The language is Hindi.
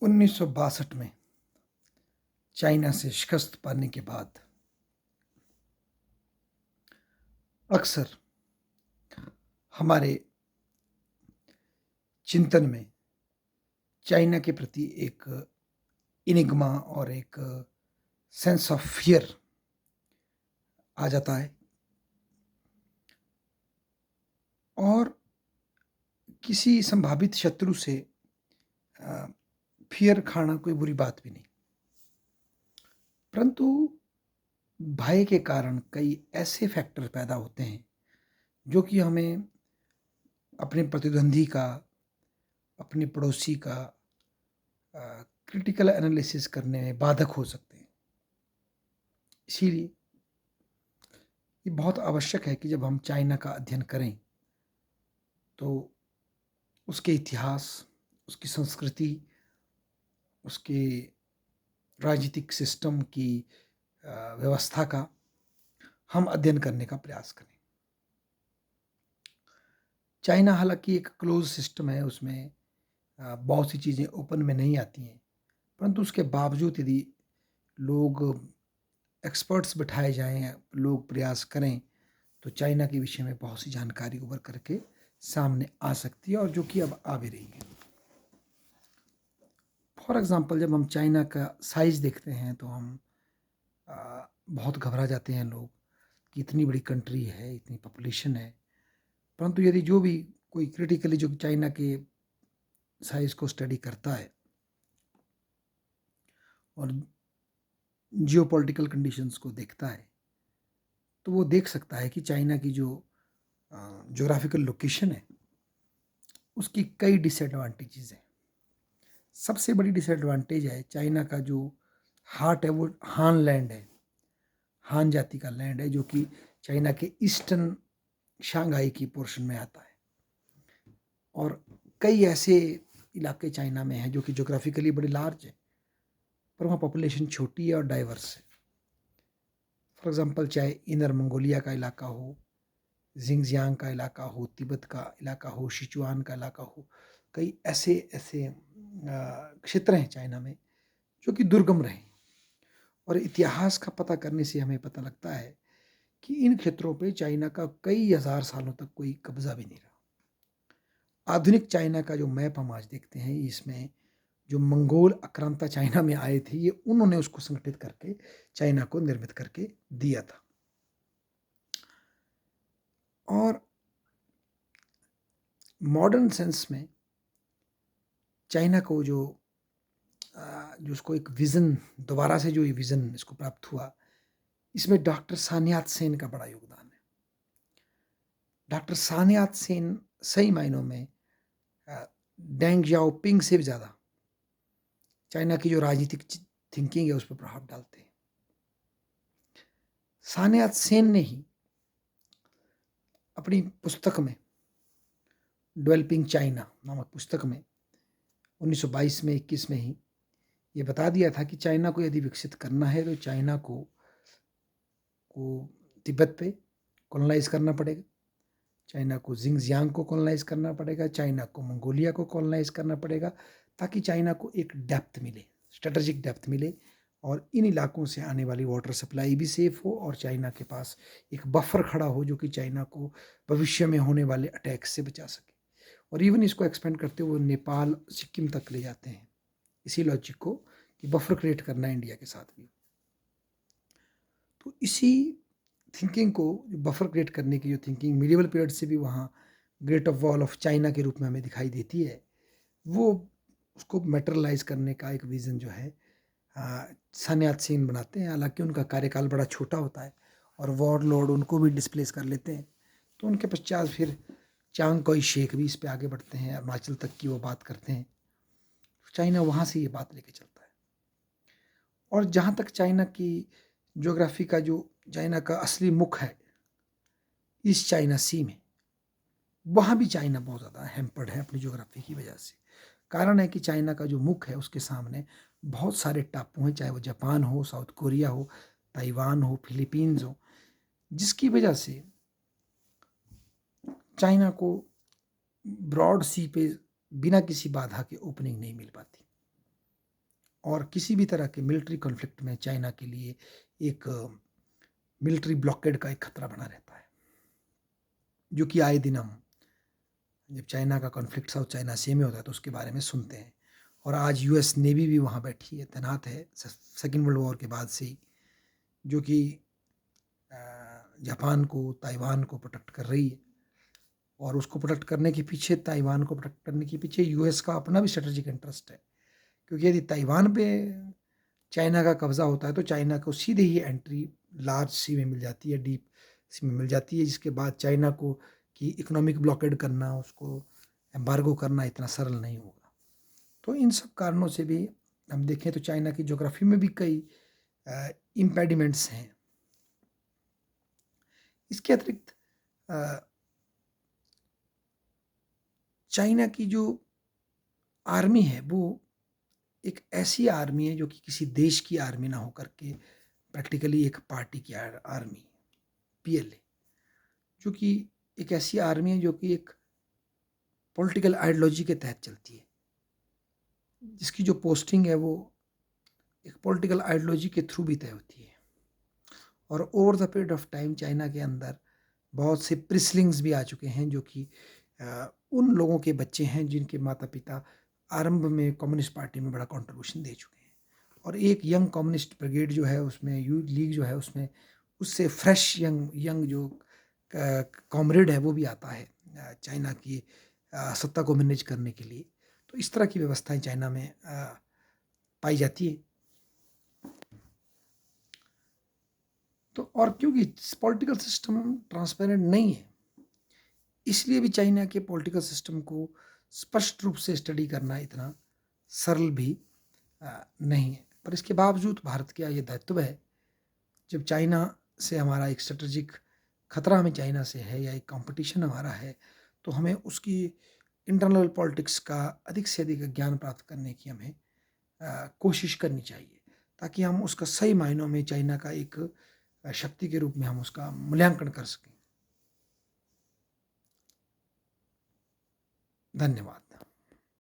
1962 में चाइना से शिकस्त पाने के बाद अक्सर हमारे चिंतन में चाइना के प्रति एक इनिग्मा और एक सेंस ऑफ फियर आ जाता है और किसी संभावित शत्रु से फियर खाना कोई बुरी बात भी नहीं, परंतु भय के कारण कई ऐसे फैक्टर पैदा होते हैं जो कि हमें अपने प्रतिद्वंदी का, अपने पड़ोसी का क्रिटिकल एनालिसिस करने में बाधक हो सकते हैं। इसीलिए ये बहुत आवश्यक है कि जब हम चाइना का अध्ययन करें तो उसके इतिहास, उसकी संस्कृति, उसके राजनीतिक सिस्टम की व्यवस्था का हम अध्ययन करने का प्रयास करें। चाइना हालांकि एक क्लोज सिस्टम है, उसमें बहुत सी चीज़ें ओपन में नहीं आती हैं, परंतु उसके बावजूद यदि लोग एक्सपर्ट्स बिठाए जाएं, लोग प्रयास करें तो चाइना के विषय में बहुत सी जानकारी उभर करके सामने आ सकती है और जो कि अब आ भी रही है। फॉर एग्ज़ाम्पल जब हम चाइना का साइज़ देखते हैं तो हम बहुत घबरा जाते हैं लोग कि इतनी बड़ी कंट्री है, इतनी पॉपुलेशन है, परंतु यदि जो भी कोई क्रिटिकली जो चाइना के साइज़ को स्टडी करता है और जियोपॉलिटिकल कंडीशंस को देखता है तो वो देख सकता है कि चाइना की जो ज्योग्राफिकल लोकेशन है उसकी कई डिसएडवांटेजेस हैं। सबसे बड़ी डिसएडवांटेज है चाइना का जो हार्ट है वो हान लैंड है, हान जाति का लैंड है जो कि चाइना के ईस्टर्न शंघाई की पोर्शन में आता है और कई ऐसे इलाके चाइना में हैं जो कि ज्योग्राफिकली बड़े लार्ज हैं पर वहाँ पॉपुलेशन छोटी है और डाइवर्स है। फॉर एग्जांपल चाहे इनर मंगोलिया का इलाका हो, जिंगजियांग का इलाका हो, तिब्बत का इलाका हो, सिचुआन का इलाका हो, कई ऐसे ऐसे क्षेत्र हैं चाइना में जो कि दुर्गम रहे और इतिहास का पता करने से हमें पता लगता है कि इन क्षेत्रों पे चाइना का कई हजार सालों तक कोई कब्जा भी नहीं रहा। आधुनिक चाइना का जो मैप हम आज देखते हैं इसमें जो मंगोल आक्रांता चाइना में आए थे ये उन्होंने उसको संगठित करके चाइना को निर्मित करके दिया था। और मॉडर्न सेंस में चाइना को जो उसको एक विज़न, दोबारा से जो ये विज़न इसको प्राप्त हुआ, इसमें डॉक्टर सान यात सेन का बड़ा योगदान है। डॉक्टर सान यात सेन सही मायनों में डेंग जाओपिंग से भी ज़्यादा चाइना की जो राजनीतिक थिंकिंग है उस पर प्रभाव डालते हैं। सान यात सेन ने ही अपनी पुस्तक में, डेवलपिंग चाइना नामक पुस्तक में 1922 में 21 में ही ये बता दिया था कि चाइना को यदि विकसित करना है तो चाइना को तिब्बत पे कॉलोनाइज करना पड़ेगा, चाइना को जिंगजियांग को कॉलोनाइज करना पड़ेगा, चाइना को मंगोलिया को कॉलोनाइज करना पड़ेगा ताकि चाइना को एक डेप्थ मिले, स्ट्रेटेजिक डेप्थ मिले और इन इलाकों से आने वाली वाटर सप्लाई भी सेफ हो और चाइना के पास एक बफर खड़ा हो जो कि चाइना को भविष्य में होने वाले अटैक से बचा सके। और इवन इसको एक्सपेंड करते हुए नेपाल, सिक्किम तक ले जाते हैं इसी लॉजिक को कि बफर क्रिएट करना है इंडिया के साथ भी। तो इसी थिंकिंग को, बफर क्रिएट करने की जो थिंकिंग मिडिवल पीरियड से भी वहाँ great of wall of China के रूप में हमें दिखाई देती है, वो उसको मेटरलाइज करने का एक विज़न जो है सान यात सेन बनाते हैं। हालांकि उनका कार्यकाल बड़ा छोटा होता है और वॉर लॉर्ड उनको भी डिस्प्लेस कर लेते हैं, तो उनके पश्चात फिर चांग कोई शेख भी इस पे आगे बढ़ते हैं, अरुणाचल तक की वो बात करते हैं। चाइना वहाँ से ये बात लेके चलता है। और जहाँ तक चाइना की ज्योग्राफी का, जो चाइना का असली मुख है ईस्ट चाइना सी में, वहाँ भी चाइना बहुत ज़्यादा हैम्पर्ड है अपनी ज्योग्राफी की वजह से। कारण है कि चाइना का जो मुख है उसके सामने बहुत सारे टापू हैं, चाहे वो जापान हो, साउथ कोरिया हो, ताइवान हो, फिलीपींस हो, जिसकी वजह से चाइना को ब्रॉड सी पे बिना किसी बाधा के ओपनिंग नहीं मिल पाती। और किसी भी तरह के मिलिट्री कॉन्फ्लिक्ट में चाइना के लिए एक मिलिट्री ब्लॉकेड का एक खतरा बना रहता है, जो कि आए दिन हम जब चाइना का कॉन्फ्लिक्ट साउथ चाइना सी में होता है तो उसके बारे में सुनते हैं। और आज यूएस नेवी भी वहाँ बैठी है, तैनात है सेकेंड वर्ल्ड वॉर के बाद से ही, जो कि जापान को, ताइवान को प्रोटेक्ट कर रही है। और उसको प्रोटेक्ट करने के पीछे, ताइवान को प्रोटेक्ट करने के पीछे यूएस का अपना भी स्ट्रेटेजिक इंटरेस्ट है, क्योंकि यदि ताइवान पे चाइना का कब्जा होता है तो चाइना को सीधे ही एंट्री लार्ज सी में मिल जाती है, डीप सी में मिल जाती है, जिसके बाद चाइना को कि इकोनॉमिक ब्लॉकेड करना, उसको एम्बार्गो करना इतना सरल नहीं होगा। तो इन सब कारणों से भी हम देखें तो चाइना की ज्योग्राफी में भी कई इम्पेडिमेंट्स हैं। इसके अतिरिक्त चाइना की जो आर्मी है वो एक ऐसी आर्मी है जो कि किसी देश की आर्मी ना होकर के प्रैक्टिकली एक पार्टी की आर्मी, पीएलए, जो कि एक ऐसी आर्मी है जो कि एक पॉलिटिकल आइडियोलॉजी के तहत चलती है, जिसकी जो पोस्टिंग है वो एक पॉलिटिकल आइडियोलॉजी के थ्रू भी तय होती है। और over the period of time China के अंदर बहुत से प्रिसलिंग्स भी आ चुके हैं, जो कि उन लोगों के बच्चे हैं जिनके माता पिता आरंभ में कम्युनिस्ट पार्टी में बड़ा कंट्रीब्यूशन दे चुके हैं। और एक यंग कम्युनिस्ट ब्रिगेड जो है उसमें, यूथ लीग जो है उसमें, उससे फ्रेश यंग जो कॉमरेड है वो भी आता है चाइना की सत्ता को मैनेज करने के लिए। तो इस तरह की व्यवस्थाएं चाइना में पाई जाती है। तो और क्योंकि पॉलिटिकल सिस्टम ट्रांसपेरेंट नहीं है, इसलिए भी चाइना के पॉलिटिकल सिस्टम को स्पष्ट रूप से स्टडी करना इतना सरल भी नहीं है। पर इसके बावजूद भारत का ये दायित्व है, जब चाइना से हमारा एक स्ट्रेटजिक खतरा हमें चाइना से है या एक कंपटीशन हमारा है, तो हमें उसकी इंटरनल पॉलिटिक्स का अधिक से अधिक ज्ञान प्राप्त करने की हमें कोशिश करनी चाहिए, ताकि हम उसका सही मायनों में चाइना का एक शक्ति के रूप में हम उसका मूल्यांकन कर सकें। धन्यवाद।